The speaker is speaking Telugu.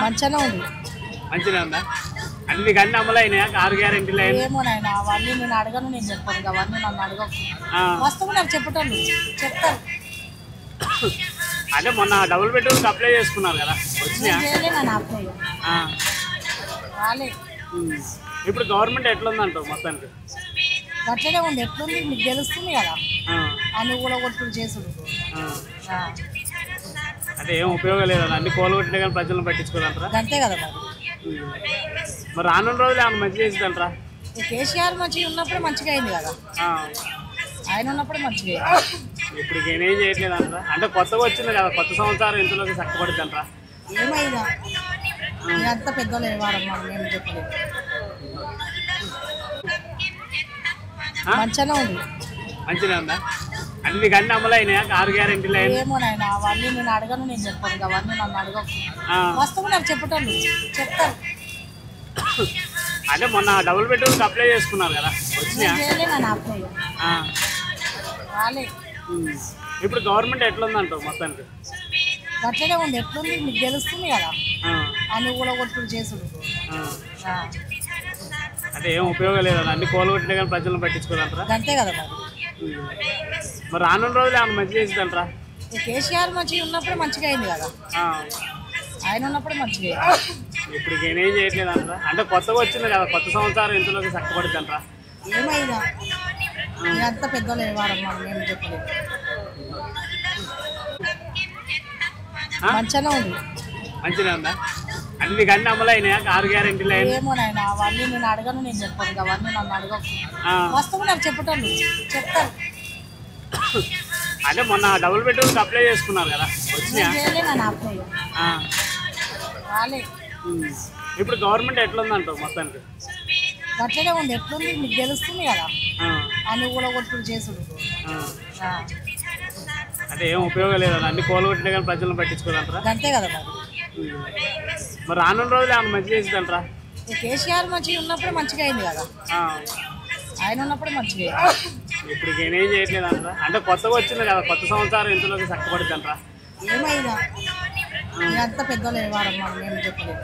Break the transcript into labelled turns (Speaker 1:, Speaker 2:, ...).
Speaker 1: మంచిగానే ఉంది.
Speaker 2: మంచిగా ఉందా? అంటే నీకు అన్ని అమలు అయినాయా? 6 గ్యారెంటీలు అయినా?
Speaker 1: ఏమో నాయన అవన్నీ నేను అడగను, నేను చెప్పను. అవన్నీ నన్ను అడగకు. వస్తువు నాకు చెప్పటోళ్ళు చెప్తారు.
Speaker 2: అంటే మొన్న డబుల్ బెడ్రూమ్కి అప్లై చేసుకున్నారు కదా, వచ్చినాయా?
Speaker 1: చేయలే నన్ను అప్లై రాలే.
Speaker 2: ఇప్పుడు గవర్నమెంట్ ఎట్లుందంటావు మొత్తానికి?
Speaker 1: అట్లనే ఉంది. ఎట్లుంది మీకు తెలుస్తుంది కదా, అన్ని కూలగొట్టుడు చేసుడు.
Speaker 2: అంటే ఏం ఉపయోగం లేదు, అన్ని కూలగొట్టినా కానీ ప్రజలను పట్టించుకోదంటారా?
Speaker 1: అంతే కదా
Speaker 2: మరి రానున్న రోజులు ఏమన్నా మంచి చేసిందంటారా?
Speaker 1: కేసీఆర్ మంచిగా ఉన్నప్పుడు మంచిగా అయింది కదా, ఆయన ఉన్నప్పుడు మంచిగా అయింది.
Speaker 2: ఇప్పుడు నేనేం చేయట్లేదు అంటారా? అంటే కొత్తగా వచ్చింది కదా, కొత్త సంవత్సరం ఇంతలోకి చక్కబడుద్ది అంటారా?
Speaker 1: ఏమైనా అంత పెద్దోళ్ళు ఏవారమ్మా, మేము చెప్పలేదు. మంచిగానే ఉంది.
Speaker 2: మంచిగా ఉందా? అంటే నీకు అన్ని అమలు అయినాయా? 6 గ్యారెంటీలు అయినా?
Speaker 1: ఏమో నాయన అవన్నీ నేను అడగను, నేను చెప్పను. అవన్నీ నన్ను అడగకు. వస్తువు నాకు చెప్పటోళ్ళు చెప్తారు.
Speaker 2: అంటే మొన్న డబుల్ బెడ్రూమ్కి అప్లై చేసుకున్నారు కదా, వచ్చినాయా?
Speaker 1: చేయలే నన్ను అప్లై రాలే.
Speaker 2: ఇప్పుడు గవర్నమెంట్ ఎట్లుందంటావు మొత్తానికి?
Speaker 1: అట్లనే ఉంది. ఎట్లుంది మీకు తెలుస్తుంది కదా, అన్ని కూలగొట్టుడు చేసుడు.
Speaker 2: అంటే ఏం ఉపయోగం లేదు, అన్ని కూలగొట్టినా కానీ ప్రజలను పట్టించుకోదంటారా?
Speaker 1: అంతే కదా
Speaker 2: మరి రానున్న రోజులు ఏమన్నా మంచి చేసిందంటారా?
Speaker 1: కేసీఆర్ మంచిగా ఉన్నప్పుడు మంచిగా అయింది కదా, ఆయన ఉన్నప్పుడు మంచిగా అయింది.
Speaker 2: ఇప్పుడు నేనేం చేయట్లేదు అంటారా? అంటే కొత్తగా వచ్చింది కదా, కొత్త సంవత్సరం ఇంతలోకి చక్కబడుద్ది అంటారా?
Speaker 1: ఏమైనా అంత పెద్దోళ్ళు ఏవారమ్మా, మేము చెప్పలేదు. మంచిగానే ఉంది.
Speaker 2: మంచిగా ఉందా? అంటే నీకు అన్ని అమలు అయినాయా? 6 గ్యారెంటీలు అయినా?
Speaker 1: ఏమో నాయన అవన్నీ నేను అడగను, నేను చెప్పను. అవన్నీ నన్ను అడగకు. వస్తువు నాకు చెప్పటోళ్ళు చెప్తారు.
Speaker 2: అంటే మొన్న డబుల్ బెడ్రూమ్కి అప్లై చేసుకున్నారు కదా, వచ్చినాయా?
Speaker 1: చేయలే నన్ను అప్లై రాలే.
Speaker 2: ఇప్పుడు గవర్నమెంట్ ఎట్లుందంటావు మొత్తానికి?
Speaker 1: అట్లనే ఉంది. ఎట్లుంది మీకు తెలుస్తుంది కదా, అన్ని కూలగొట్టుడు చేసుడు.
Speaker 2: అంటే ఏం ఉపయోగం లేదు, అన్ని కూలగొట్టినా కానీ ప్రజలను పట్టించుకోదంటారా?
Speaker 1: అంతే కదా
Speaker 2: మరి రానున్న రోజులు ఏమన్నా మంచి చేసిందంటారా?
Speaker 1: కేసీఆర్ మంచిగా ఉన్నప్పుడు మంచిగా అయింది కదా, ఆయన ఉన్నప్పుడు మంచిగా అయింది.
Speaker 2: ఇప్పుడు నేనేం చేయట్లేదు అంటారా? అంటే కొత్తగా వచ్చింది కదా, కొత్త సంవత్సరం ఇంతలోకి చక్కబడుద్ది అంటారా?
Speaker 1: ఏమైనా అంత పెద్దోళ్ళు ఏవారమ్మా, మేము చెప్పలేదు.